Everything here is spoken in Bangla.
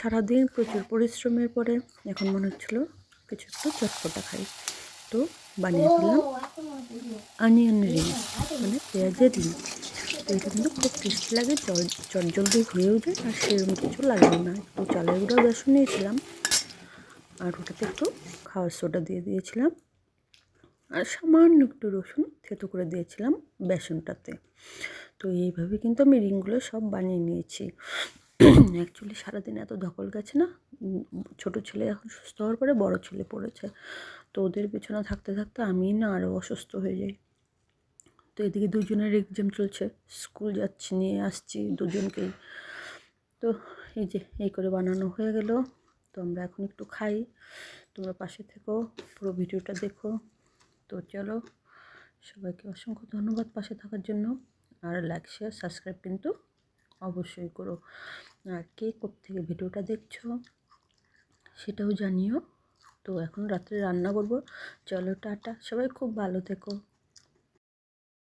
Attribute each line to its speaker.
Speaker 1: সারাদিন প্রচুর পরিশ্রমের পরে এখন মনে হচ্ছিলো কিছু একটু চটপটা খাই, তো বানিয়ে ফেললাম অনিয়ন রিং, মানে পেঁয়াজের রিং। তো এটা কিন্তু খুব টেস্টি লাগে, চটজলদি হয়েও যায়, আর সেরকম কিছু লাগেও না। একটু চালের গুঁড়া বেসন নিয়েছিলাম, আর ওটাতে একটু খাওয়ার সোডা দিয়ে দিয়েছিলাম, আর সামান্য একটু রসুন থেতো করে দিয়েছিলাম বেসনটাতে। তো এইভাবে কিন্তু আমি রিংগুলো সব বানিয়ে নিয়েছি। অ্যাকচুয়ালি সারাদিন এত ধকল গেছে না, ছোটো ছেলে এখন সুস্থ হওয়ার পরে বড় ছেলে পড়েছে, তো ওদের পেছনে থাকতে থাকতে আমি না আরও অসুস্থ হয়ে যাই। তো এদিকে দুজনের এক্সাম চলছে, স্কুল যাচ্ছি, নিয়ে আসছি দুজনকেই। তো এই যে এই করে বানানো হয়ে গেল। তো আমরা এখন একটু খাই, তোমরা পাশে থেকো, পুরো ভিডিওটা দেখো। তো চলো, সবাইকে অসংখ্য ধন্যবাদ পাশে থাকার জন্য, আর লাইক শেয়ার সাবস্ক্রাইব কিন্তু অবশ্যই করো। আর কে কোত্থেকে ভিডিওটা দেখছো সেটাও জানিও। তো এখন রাত্রে রান্না করব। চলো টাটা, সবাই খুব ভালো থেকো।